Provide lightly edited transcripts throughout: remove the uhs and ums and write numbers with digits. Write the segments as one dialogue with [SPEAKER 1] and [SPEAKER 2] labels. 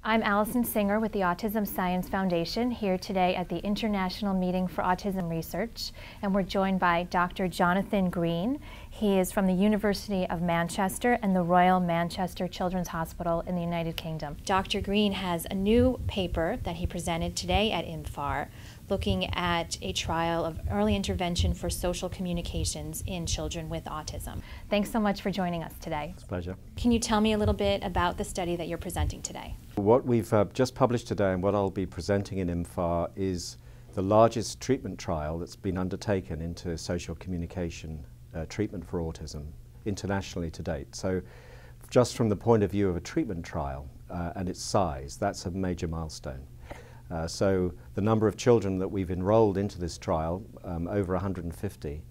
[SPEAKER 1] I'm Alison Singer with the Autism Science Foundation here today at the International Meeting for Autism Research, and we're joined by Dr. Jon Green. He is from the University of Manchester and the Royal Manchester Children's Hospital in the United Kingdom. Dr. Green has a new paper that he presented today at IMFAR looking at a trial of early intervention for social communications in children with autism. Thanks so much for joining us today.
[SPEAKER 2] It's a pleasure.
[SPEAKER 1] Can you tell me a little bit about the study that you're presenting today?
[SPEAKER 2] What we've just published today and what I'll be presenting in IMFAR is the largest treatment trial that's been undertaken into social communication treatment for autism internationally to date. So just from the point of view of a treatment trial and its size, that's a major milestone. So the number of children that we've enrolled into this trial, over 150,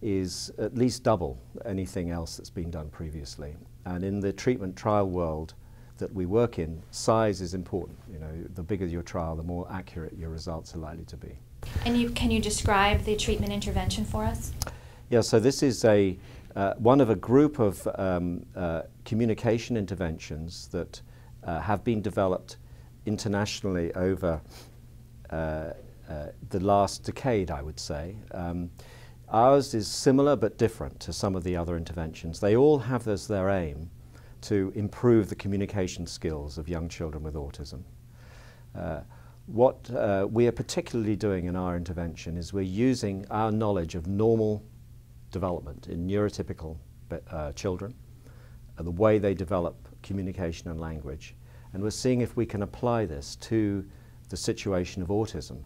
[SPEAKER 2] is at least double anything else that's been done previously. And in the treatment trial world that we work in, size is important. You know, the bigger your trial, the more accurate your results are likely to be.
[SPEAKER 1] And can you describe the treatment intervention for us?
[SPEAKER 2] Yeah, so this is one of a group of communication interventions that have been developed internationally over the last decade, I would say. Ours is similar but different to some of the other interventions. They all have as their aim to improve the communication skills of young children with autism. What we are particularly doing in our intervention is we're using our knowledge of normal development in neurotypical children, the way they develop communication and language, and we're seeing if we can apply this to the situation of autism.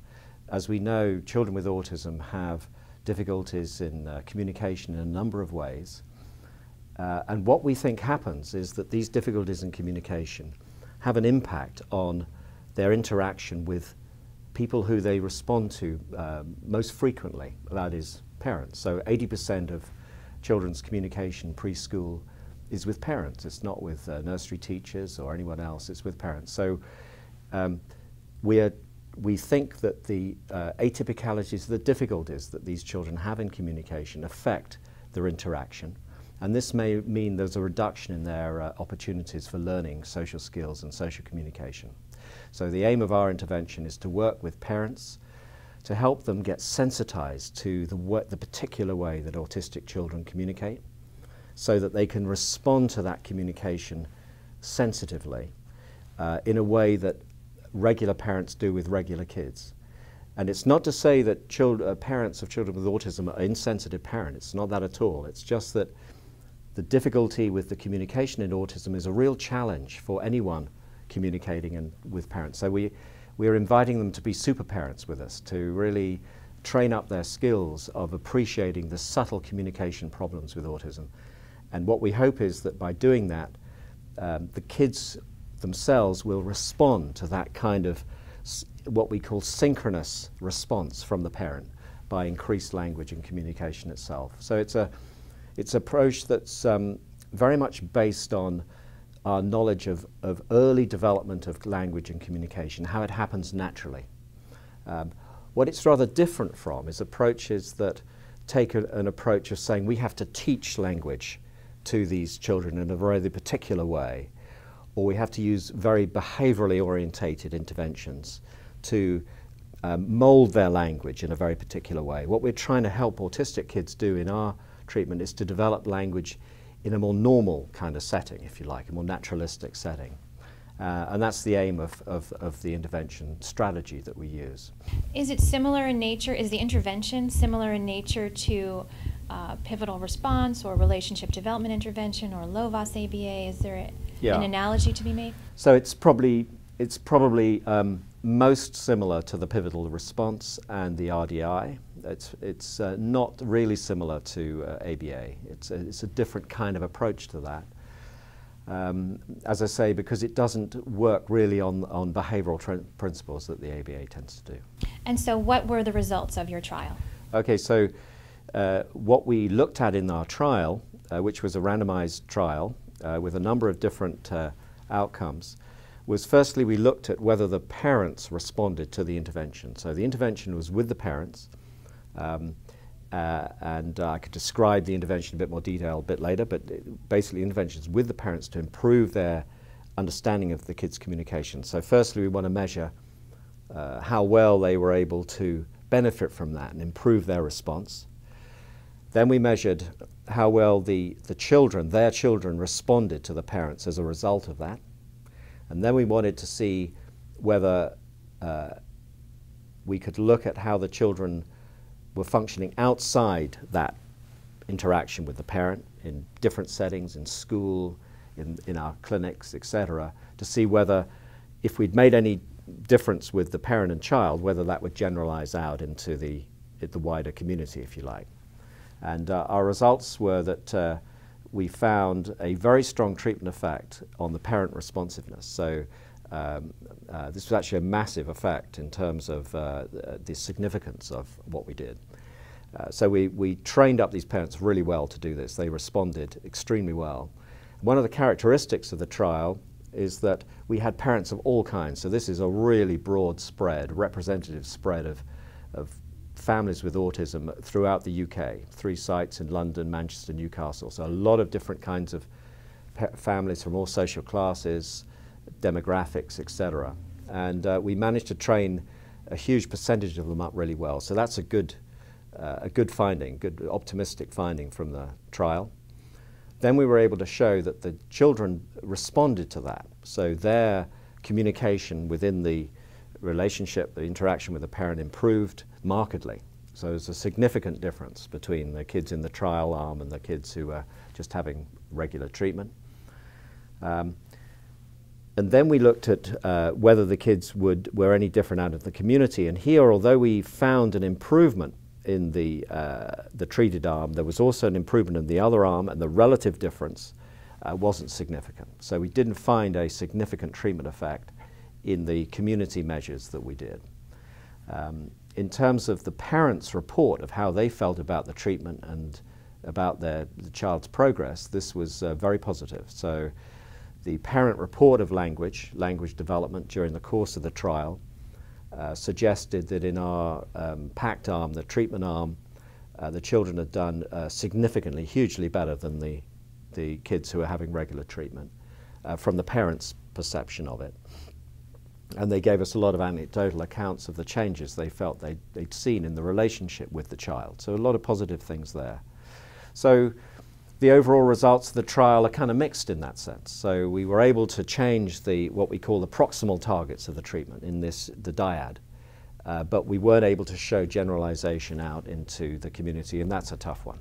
[SPEAKER 2] As we know, children with autism have difficulties in communication in a number of ways. And what we think happens is that these difficulties in communication have an impact on their interaction with people who they respond to most frequently, that is parents. So 80% of children's communication preschool is with parents. It's not with nursery teachers or anyone else, it's with parents. So we think that the atypicalities, the difficulties that these children have in communication affect their interaction. And this may mean there's a reduction in their opportunities for learning social skills and social communication. So the aim of our intervention is to work with parents to help them get sensitized to the particular way that autistic children communicate, so that they can respond to that communication sensitively in a way that regular parents do with regular kids. And it's not to say that parents of children with autism are insensitive parents. It's not that at all. It's just that the difficulty with the communication in autism is a real challenge for anyone communicating with parents. So we are inviting them to be super parents with us, to really train up their skills of appreciating the subtle communication problems with autism. And what we hope is that by doing that, the kids themselves will respond to that kind of what we call synchronous response from the parent by increased language and communication itself. So it's an approach that's very much based on our knowledge of early development of language and communication, how it happens naturally. What it's rather different from is approaches that take an approach of saying we have to teach language to these children in a very particular way, or we have to use very behaviorally orientated interventions to mold their language in a very particular way. What we're trying to help autistic kids do in our treatment is to develop language in a more normal kind of setting, if you like, a more naturalistic setting. And that's the aim of the intervention strategy that we use.
[SPEAKER 1] Is it similar in nature, is the intervention similar in nature to pivotal response or relationship development intervention or low-VOS ABA? Is there an analogy to be made?
[SPEAKER 2] So it's probably most similar to the pivotal response and the RDI. It's not really similar to ABA. It's a different kind of approach to that. As I say, because it doesn't work really on behavioral principles that the ABA tends to do.
[SPEAKER 1] And so what were the results of your trial?
[SPEAKER 2] Okay, so what we looked at in our trial, which was a randomized trial with a number of different outcomes, was firstly we looked at whether the parents responded to the intervention. So the intervention was with the parents, and I could describe the intervention in a bit more detail a bit later, but basically interventions with the parents to improve their understanding of the kids' communication. So firstly, we want to measure how well they were able to benefit from that and improve their response. Then we measured how well their children responded to the parents as a result of that. And then we wanted to see whether we could look at how the children were functioning outside that interaction with the parent in different settings, in school, in our clinics, etc., to see whether, if we'd made any difference with the parent and child, whether that would generalize out into the wider community, if you like. And our results were that we found a very strong treatment effect on the parent responsiveness. So this was actually a massive effect in terms of the significance of what we did. So we trained up these parents really well to do this. They responded extremely well. One of the characteristics of the trial is that we had parents of all kinds. So this is a really broad spread, representative spread of families with autism throughout the UK. 3 sites in London, Manchester, Newcastle. So a lot of different kinds of families from all social classes, demographics, etc. And we managed to train a huge percentage of them up really well. So that's a good finding, good optimistic finding from the trial. Then we were able to show that the children responded to that. So their communication within the relationship, the interaction with the parent improved markedly. So there's a significant difference between the kids in the trial arm and the kids who were just having regular treatment. And then we looked at whether the kids were any different out of the community. And here, although we found an improvement in the treated arm, there was also an improvement in the other arm, and the relative difference wasn't significant. So we didn't find a significant treatment effect in the community measures that we did. In terms of the parents' report of how they felt about the treatment and about the child's progress, this was very positive. So the parent report of language development during the course of the trial suggested that in our PACT arm, the treatment arm, the children had done significantly, hugely better than the kids who were having regular treatment from the parents' perception of it. And they gave us a lot of anecdotal accounts of the changes they felt they'd seen in the relationship with the child. So a lot of positive things there. So the overall results of the trial are kind of mixed in that sense. So we were able to change what we call the proximal targets of the treatment in the dyad, but we weren't able to show generalization out into the community, and that's a tough one.